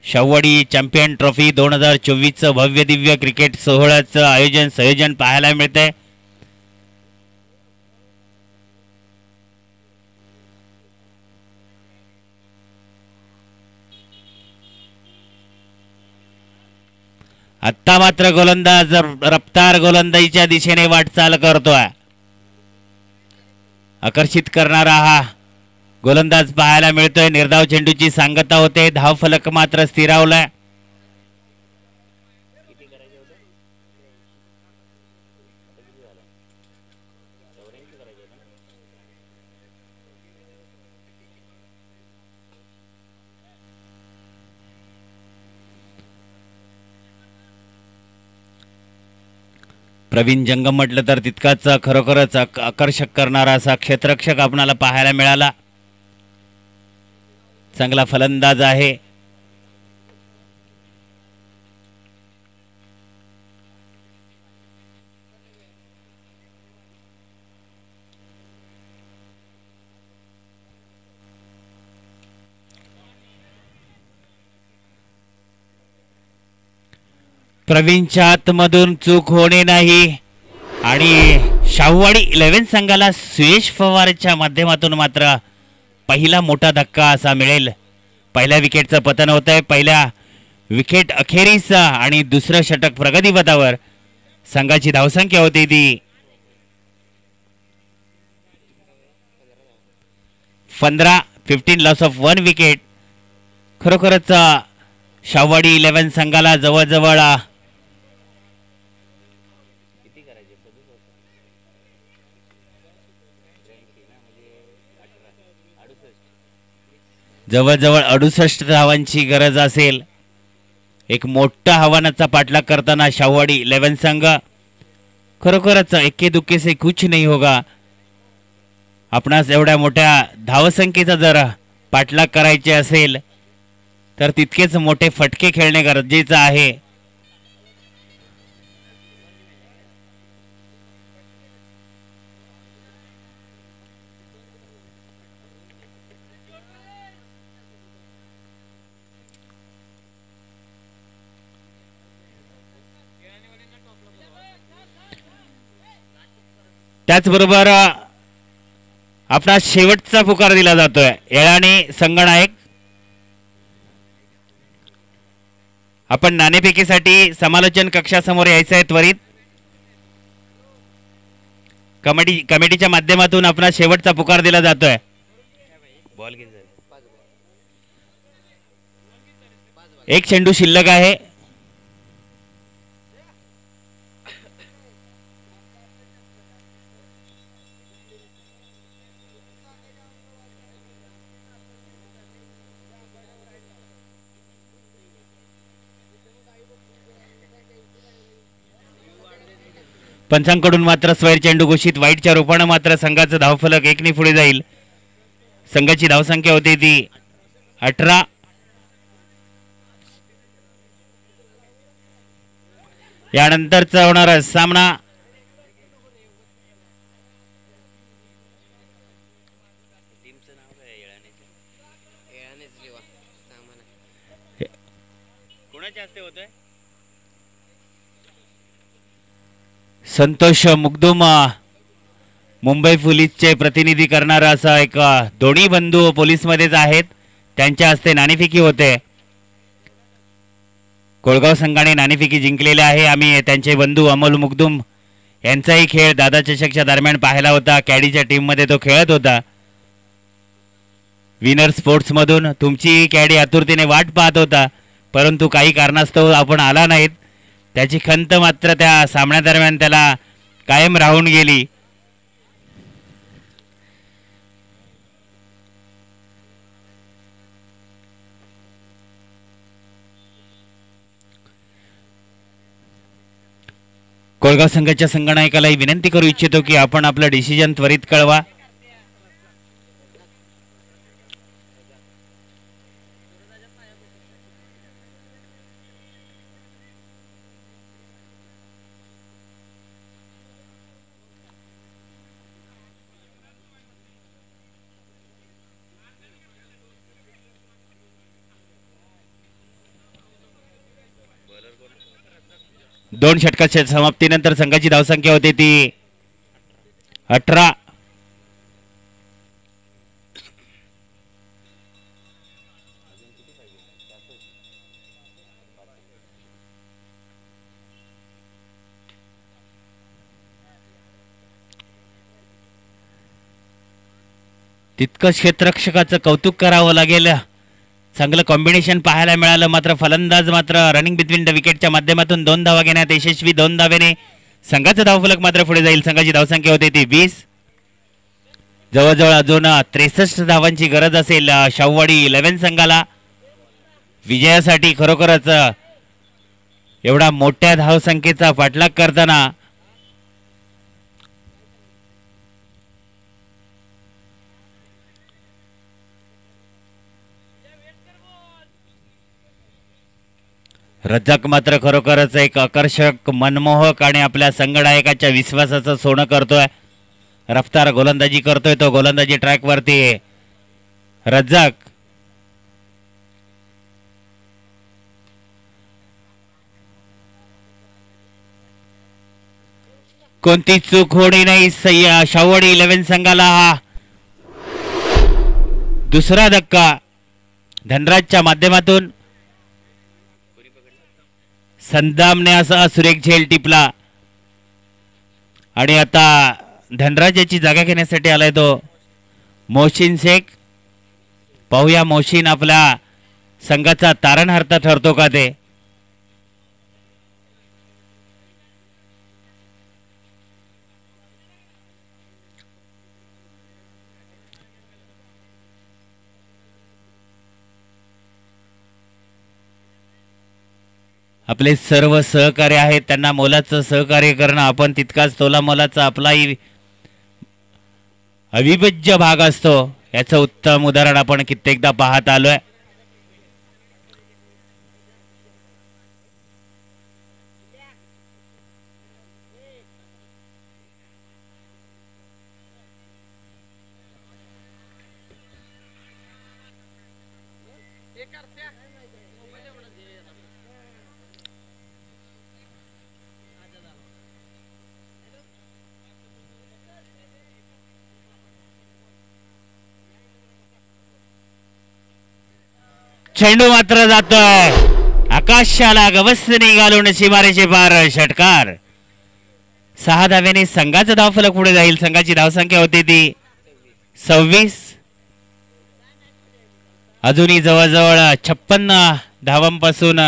A: शाहवाडी चॅम्पियन ट्रॉफी 2024चं भव्य दिव्य क्रिकेट सोहळ्याचं संयोजन पाहायला मिळतंय. आत्ता मात्र गोलंदाज रफ्तार गोलंदाजीच्या दिशेने वाटचाल करतोय. आकर्षित करणारा हा गोलंदाज पाहायला मिळतोय. निर्धाव चेंडूची सांगता होते. धाव फलक मात्र स्थिरावलाय. प्रवीण जंगम म्हटलं तर तितकाच खरोखरच आकर्षक करणारा असा क्षेत्ररक्षक आपणाला पाहायला मिळाला. चांगला फलंदाज आहे. प्रवीणच्या आतमधून चूक होणे नाही आणि शाहवाडी 11 संघाला सुयश पवारच्या माध्यमातून मात्र पहिला मोठा धक्का असा मिळेल. पहिल्या विकेटचं पतन होत आहे. पहिल्या विकेट अखेरीस आणि दुसरं षटक प्रगतीपथावर. संघाची धावसंख्या होती ती 15 लॉस ऑफ 1 विकेट. खरोखरच शाहवाडी 11 संघाला जवळजवळ जवळजवळ 68 धावांची गरज असेल. एक मोठा आव्हानाचा पाठलाग करताना शाहवाडी 11 संघ. खरोखरच एक्के दुक्के से कुछ नहीं होगा. आपणास एवढ्या मोठ्या धावसंख्येचा जर पाठलाग करायचे असेल तर तितकेच मोठे फटके खेळणे गरजेचं आहे. त्याचबरोबर आपला शेवटचा पुकार दिला जातोय. येळाने संगनायक आपण नाणेफेकीसाठी समालोचन कक्षासमोर यायचं आहे त्वरित. कमिटीच्या माध्यमातून आपला शेवटचा पुकार दिला जातोय. एक चेंडू शिल्लक आहे. पंचांकडून मात्र स्वैर चेंडू घोषित. वाईटच्या रूपाने मात्र संघाचं धावफलक 1 ने पुढे जाईल. संघाची धावसंख्या होती ती 18. यानंतरचा होणारा सामना कोणाच्या हस्ते होतोय? संतोष मुगदुम मुंबई पोलीसचे प्रतिनिधी करणारा असा एक दोन्ही बंधू पोलीसमध्येच आहेत. त्यांच्या हस्ते नाणेफेकी होते. कोळगाव संघाने नाणेफेकी जिंकलेली आहे. आम्ही त्यांचे बंधू अमोल मुगदुम यांचाही खेळ दादा चषकच्या दरम्यान पाहिला होता. कॅडीच्या टीममध्ये तो खेळत होता. विनर स्पोर्ट्स मधून तुमची कॅडी आतुरतेने वाट पाहत होता, परंतु काही कारणास्तव आपण आला नाहीत. त्याची खंत मात्र त्या सामन्यादरम्यान त्याला कायम राहून गेली. कोळगाव संघाच्या संगणकालाही विनंती करू इच्छितो की आपण आपलं डिसिजन त्वरित कळवा. दोन षटकाच्या समाप्तीनंतर संघाची धावसंख्या होती ती 18. तितकं क्षेत्ररक्षकाचं कौतुक करावं लागेल. चांगलं कॉम्बिनेशन पाहायला मिळालं. मात्र फलंदाज मात्र रनिंग बिटवीन द विकेटच्या माध्यमातून 2 धावा घेण्यात यशस्वी. 2 धावेने संघाचा धावफलक मात्र पुढे जाईल. संघाची धावसंख्या होती ती 20. जवळजवळ अजून 63 धावांची गरज असेल शाहूवाडी 11 संघाला विजयासाठी. खरोखरच एवढा मोठ्या धावसंख्येचा पाठलाग करताना रज्जाक मात्र खरोखरच एक आकर्षक, मनमोहक आणि आपल्या संघनायकाच्या विश्वासाचं सोनं करतोय. रफ्तार गोलंदाजी करतोय तो. गोलंदाजी ट्रॅक वरती रज्जाक. कोणती चूक होणी नाही. शाहूवाडी 11 संघाला हा दुसरा धक्का धनराजच्या माध्यमातून. संदामने असा सुरेख झेल टिपला आणि आता धनराजाची जागा घेण्यासाठी आलाय तो मोहसिन शेख. पाहूया मोहसिन आपल्या संघाचा तारणहार्ता ठरतो का ते. आपले सर्व सहकार्य आहेत त्यांना मोलाचं सहकार्य करणं आपण तितकाच तोला मोलाचा आपलाही अविभाज्य भाग असतो. याचं उत्तम उदाहरण आपण कित्येकदा पाहत आलोय. चेंडू मात्र जातोय आकाशाला गवसणी घालून सीमारेषे पार. षटकार. 6 धाव्याने संघाचा धावफलक पुढे जाईल. संघाची धावसंख्या होती ती 26. अजूनही जवळजवळ 56 धावांपासून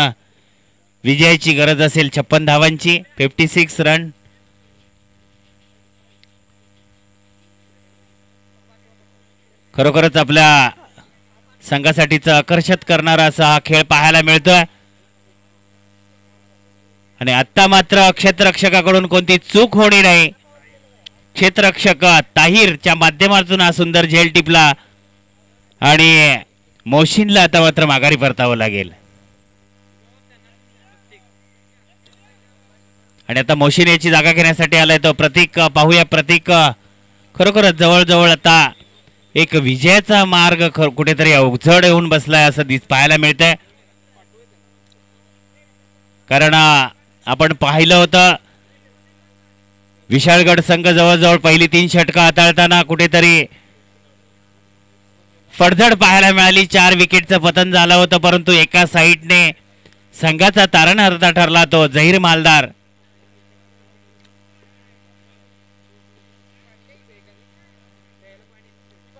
A: विजयाची गरज असेल. 56 धावांची 56 रन. खरोखरच आपल्या संघासाठीचा आकर्षित करणारा असा हा खेळ पाहायला मिळतोय. आणि आता मात्र क्षेत्ररक्षकाकडून कोणती चूक होणी नाही. क्षेत्ररक्षक ताहिरच्या माध्यमातून हा सुंदर झेल टिपला आणि मोहसिनला आता मात्र माघारी परतावं लागेल. आणि आता मोहसिन याची जागा घेण्यासाठी आलाय तो प्रतीक. पाहूया प्रतीक. खरोखरच जवळजवळ आता एक विजयाचा मार्ग कुठेतरी अवजड येऊन बसलाय असं पाहायला मिळतंय. कारण आपण पाहिलं होतं विशाळगड संघ जवळजवळ पहिली 3 षटकं हाताळताना कुठेतरी फडझड पाहायला मिळाली. 4 विकेटचं पतन झालं होतं. परंतु एका साईडने संघाचा तारणहार्ता ठरला तो झहीर मालदार.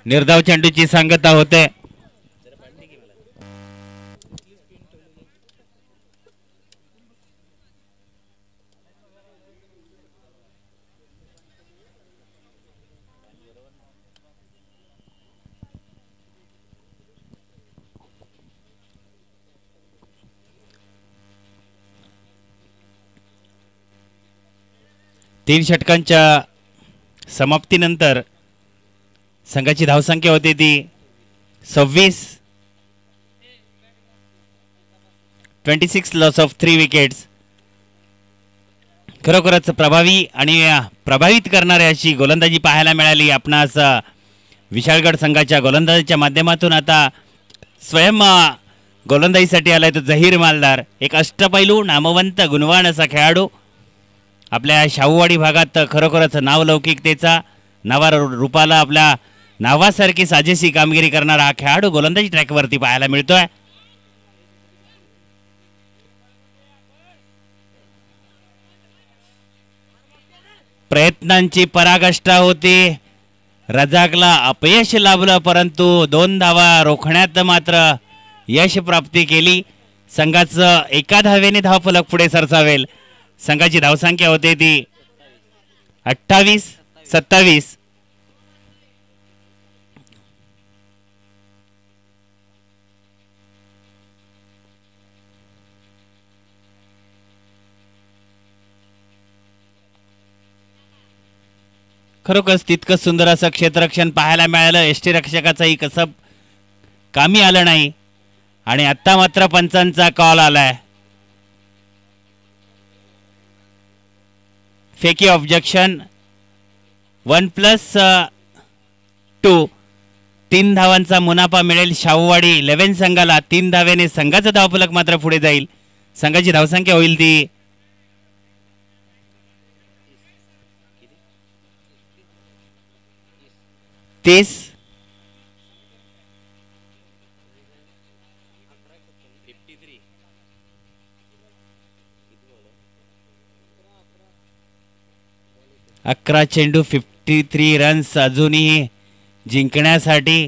A: निर्धाव चेंडूची सांगता होते. 3 षटकांच्या समाप्तीनंतर संघाची धावसंख्या होती ती 26. 26 लॉस ऑफ 3 विकेट्स. खरोखरच प्रभावी आणि प्रभावित करणारी अशी गोलंदाजी पाहायला मिळाली आपणास विशाळगड संघाच्या गोलंदाजीच्या माध्यमातून. आता स्वयं गोलंदाजीसाठी आलाय तो जहीर मालदार, एक अष्टपैलू नामवंत गुणवान असा खेळाडू. आपल्या शाहूवाडी भागात खरोखरच नावलौकिकतेचा, नावा रूपाला आपल्या नावासारखी साजेशी कामगिरी करणारा हा खेळाडू गोलंदाजी ट्रॅकवरती पाहायला मिळतोय. प्रयत्नांची पराकाष्ठा होती, रजाकला अपयश लाभलं, परंतु 2 धावा रोखण्यात मात्र यश प्राप्ती केली. संघाचं एका धावेने धावफलक पुढे सरसावेल. संघाची धावसंख्या होते ती 28-27. खरोखरच तितकं सुंदर असं क्षेत्ररक्षण पाहायला मिळालं. एसटी रक्षकाचाही कसब कामी आलं नाही आणि आत्ता मात्र पंचांचा कॉल आलाय. फेकी ऑब्जेक्शन 1+2. 3 धावांचा मुनाफा मिळेल शाहूवाडी 11 संघाला. 3 धावेने संघाचं धावफलक मात्र पुढे जाईल. संघाची धावसंख्या होईल ती 30. अकरा चेंडू 53 रन्स अजूनही जिंकण्यासाठी.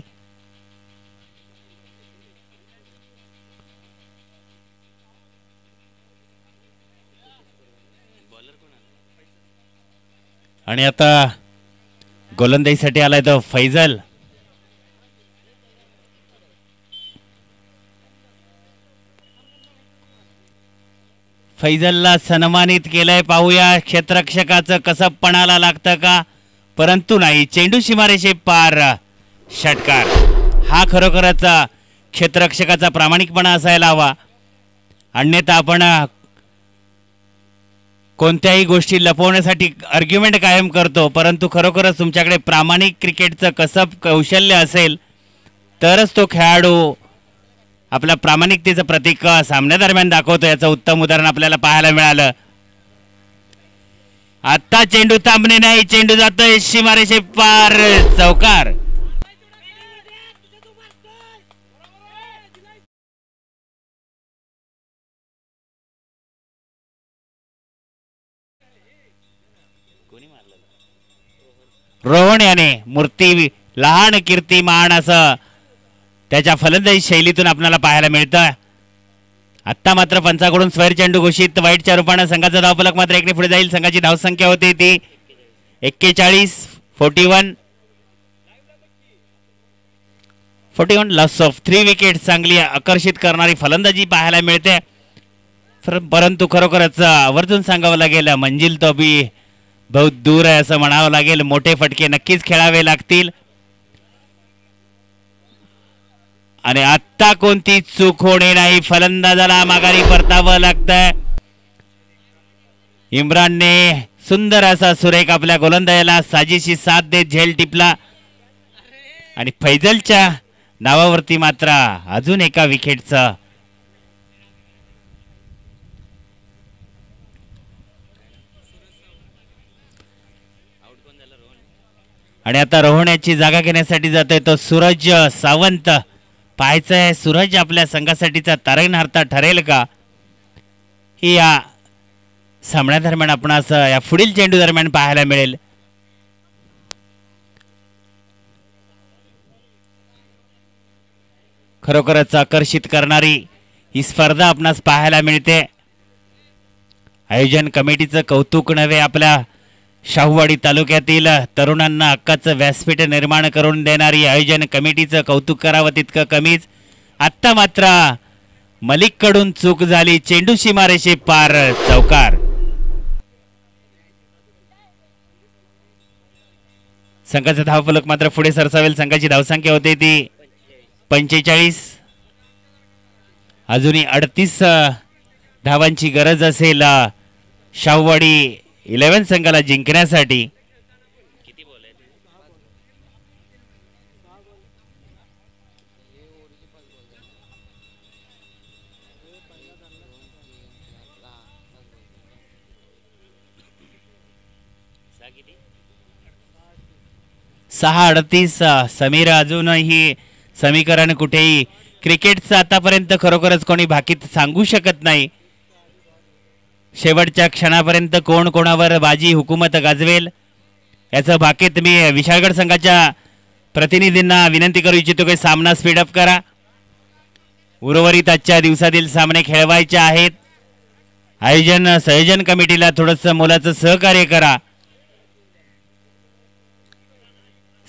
A: आणि आता गोलंदाजीसाठी आलाय तो फैजल. फैजलला सन्मानित केलंय. पाहूया क्षेत्ररक्षकाचं कसं पणाला लागतं का, परंतु नाही. चेंडू सीमारेषे पार. षटकार. हा खरोखरच क्षेत्ररक्षकाचा प्रामाणिकपणा असायला हवा. अन्यथा आपण कोणत्याही गोष्टी लपवण्यासाठी आर्ग्युमेंट कायम करतो, परंतु खरोखरच तुमच्याकडे प्रामाणिक क्रिकेटचं कसब कौशल्य असेल तरच तो खेळाडू आपल्या प्रामाणिकतेचं प्रतीक सामन्यादरम्यान दाखवतो. याचं उत्तम उदाहरण आपल्याला पाहायला मिळालं. आता चेंडू थांबणे नाही, चेंडू जातोय सीमारेषे पार. चौकार. रोहन याने मूर्ती लहान कीर्तिमान असं त्याच्या फलंदाजी शैलीतून आपल्याला पाहायला मिळतं. आत्ता मात्र पंचाकडून स्वैर चेंडू घोषित. वाईटच्या रूपाने संघाचा धावफलक मात्र 1 ने पुढे जाईल. संघाची धावसंख्या होती ती 41-41. Loss of 3 wicket. चांगली आकर्षित करणारी फलंदाजी पाहायला मिळते, परंतु खरोखरच आवर्जून सांगावं लागेल मंजिल तो भी बहुत दूर आहे असं म्हणावं लागेल. मोठे फटके नक्कीच खेळावे लागतील. आणि आत्ता कोणती चूक होणे नाही. फलंदाजाला माघारी परतावं लागतंय. इम्रानने सुंदर असा सुरेख आपल्या गोलंदाजाला साजेशी साथ देत झेल टिपला आणि फैजलच्या नावावरती मात्र अजून एका विकेटचं आणि आता रोहण्याची जागा घेण्यासाठी जातोय तो सूरज सावंत. पाहायचं आहे सूरज आपल्या संघासाठीचा तारणहार ठरेल का, ही या सामन्यादरम्यान आपणास या पुढील चेंडू दरम्यान पाहायला मिळेल. खरोखरच आकर्षित करणारी ही स्पर्धा आपणास पाहायला मिळते. आयोजन कमिटीचं कौतुक नव्हे, आपल्या शाहूवाडी तालुक्यातील तरुणांना हक्काचं व्यासपीठ निर्माण करून देणारी आयोजन कमिटीचं कौतुक करावं तितकं कमीच. आत्ता मात्र मलिक कडून चूक झाली. चेंडू सीमारेषे पार. चौकार. संघाचा धावफलक मात्र पुढे सरसावेल. संघाची धावसंख्या होते ती 45. अजूनही 38 धावांची गरज असेल शाहूवाडी 11 संघाला जिंकण्यासाठी. सहा 38. समीर अजूनही समीकरण कुठेही क्रिकेटचं आतापर्यंत खरोखरच कोणी भाकीत सांगू शकत नाही. शेवटच्या क्षणापर्यंत कोण कोणावर बाजी हुकूमत गाजवेल याचं भाकीत मी विशाळगड संघाच्या प्रतिनिधींना विनंती करू इच्छितो की सामना स्पीडअप करा. उर्वरित आजच्या दिवसातील सामने खेळवायचे आहेत. संयोजन कमिटीला थोडंसं मोलाचं सहकार्य करा.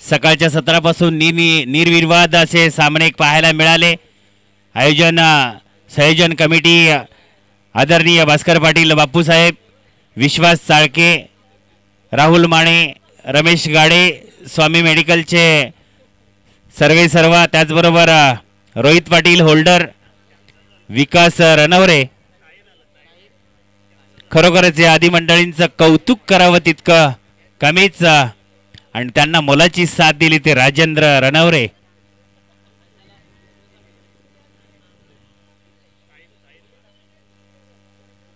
A: सकाळच्या सत्रापासून निर्विवाद असे सामने पाहायला मिळाले. संयोजन कमिटी आदरणीय भास्कर पाटील बापूसाहेब, विश्वास चाळके, राहुल माने, रमेश गाडे, स्वामी मेडिकलचे सर्वेसर्वा, त्याचबरोबर रोहित पाटील होल्डर, विकास रणवरे. खरोखरच या आदी मंडळींचं कौतुक करावं तितकं कमीच आणि त्यांना मोलाची साथ दिली ते राजेंद्र रणवरे.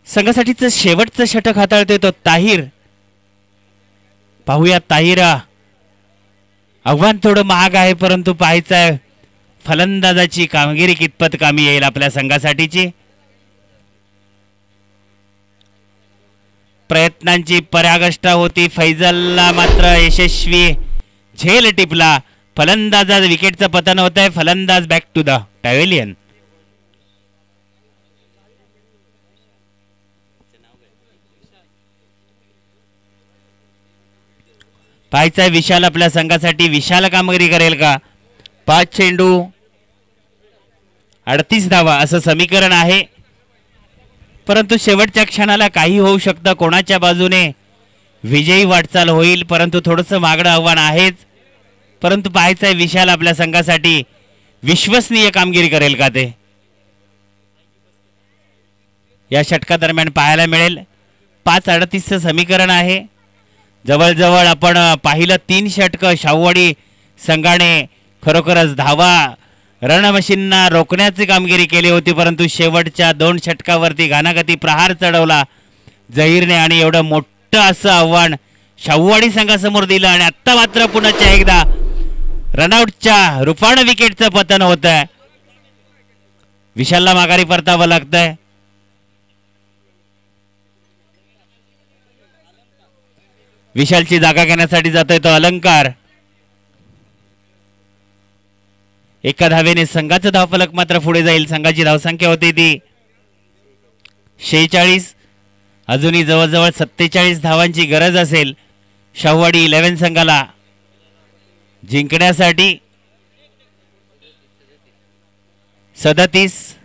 A: संघासाठीच शेवटचं षटक हाताळतोय तो ताहिर. पाहूया ताहिर. आव्हान थोडं महाग आहे परंतु पाहायचं आहे फलंदाजाची कामगिरी कितपत कामी येईल आपल्या संघासाठीची. प्रयत्नांची पराकाष्ठा होती. फैजलला मात्र यशस्वी झेल टिपला. फलंदाजा विकेटचं पतन होत आहे. फलंदाज बॅक टू द पॅव्हेलियन. पाहायचा विशाल आपल्या संघासाठी विशाल कामगिरी करेल का. 5 चेंडू 38 धावा असं समीकरण आहे. परंतु शेवटच्या क्षणाला काही होऊ शकतं. कोणाच्या बाजूने विजयी वाटचाल होईल परंतु थोडंसं मागणं आव्हान आहेच. परंतु पाहायचं आहे विशाल आपल्या संघासाठी विश्वसनीय कामगिरी करेल का ते या षटकादरम्यान पाहायला मिळेल. 5-38 समीकरण आहे. जवळजवळ आपण पाहिलं 3 षटकं शाहूवाडी संघाने खरोखरच धावा रणमशींना रोखण्याची कामगिरी केली होती परंतु शेवटच्या 2 षटकावरती घानागती प्रहार चढवला जहीरने आणि एवढं मोठं असं आव्हान शाहूवाडी संघासमोर दिलं आणि आत्ता मात्र पुन्हा एकदा रनआउटच्या रूपानं विकेटचं पतन होत आहे. विशालला माघारी परतावं लागतंय. विशालची जागा घेण्यासाठी जातोय तो अलंकार. एका धावेने संघाचं धावफलक मात्र पुढे जाईल. संघाची धावसंख्या होती ती 46. अजूनही जवळजवळ 47 धावांची गरज असेल शाहूवाडी 11 संघाला जिंकण्यासाठी. 37.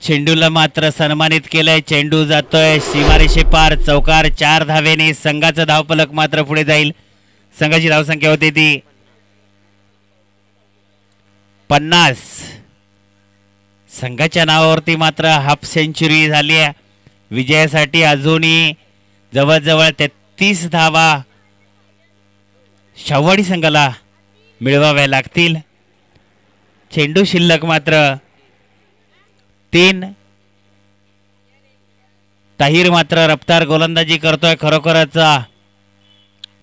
A: चेंडूला मात्र सन्मानित केलंय. चेंडू जातोय सीमारेषे पार. चौकार 4 धावेने संघाचं धावफलक मात्र पुढे जाईल. संघाची धावसंख्या होती ती 50. संघाच्या नावावरती मात्र हाफ सेंचुरी झाली आहे. विजयासाठी अजूनही जवळजवळ 33 धावा शाहूवाडी संघाला मिळवाव्या लागतील. चेंडू शिल्लक मात्र 3. ताहिर मात्र रफ्तार गोलंदाजी करतोय. खरोखरच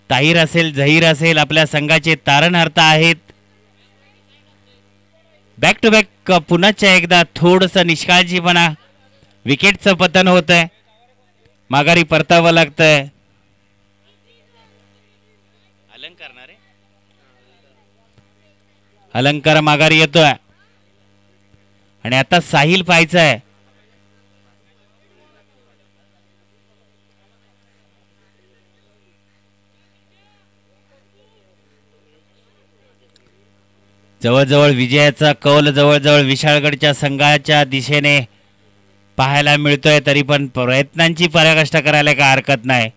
A: ताहिर असेल झहीर असेल आपल्या संघाचे तारणहार्ता आहेत. बॅक टू बॅक पुन्हा एकदा थोडंसं निष्काळजीपणा विकेटचं पतन होत आहे. माघारी परतावं लागतंय. अलंकार माघारी येतोय आणि आता साहिल पाहायचा आहे. जवळजवळ विजयाचा कौल जवळजवळ विशाळगडच्या संघाच्या दिशेने पाहायला मिळतोय, तरी पण प्रयत्नांची पराकाष्ठा करायला काय हरकत नाही.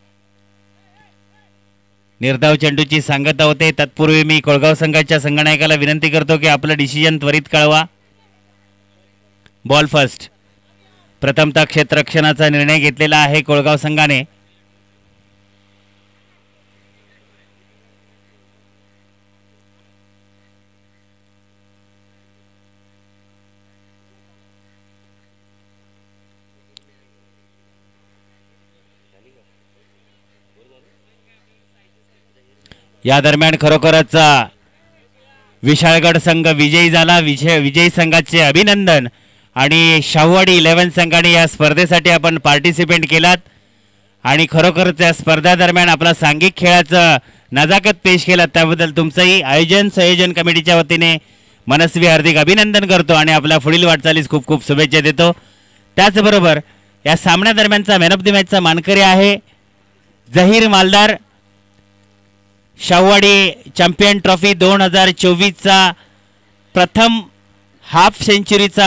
A: निर्धाव चेंडूची सांगता होते. तत्पूर्वी मी कोळगाव संघाच्या संघनायकाला विनंती करतो की आपलं डिसिजन त्वरित कळवा. Ball first. प्रथमतः क्षेत्ररक्षणाचा निर्णय घेतलेला आहे कोळगाव संघाने. या दरम्यान खरोखरच विशाळगड संघ विजयी झाला. विजयी संघाचे अभिनंदन. आणि शाहूवाडी 11 संघाने या स्पर्धेसाठी आपण पार्टिसिपेट केलात आणि खरोखरच या स्पर्धा दरम्यान आपला सांघिक खेळाचं नजाकत पेश केला, त्याबद्दल तुमचंही संयोजन कमिटीच्या वतीने मनस्वी हार्दिक अभिनंदन करतो आणि आपल्या पुढील वाटचालीस खूप खूप शुभेच्छा देतो. त्याचबरोबर या सामन्या दरम्यानचा मॅन ऑफ द मॅचचा मानकरी आहे जहीर मालदार. शाहूवाडी चॅम्पियन ट्रॉफी 2024चा प्रथम हाफ सेंचुरीचा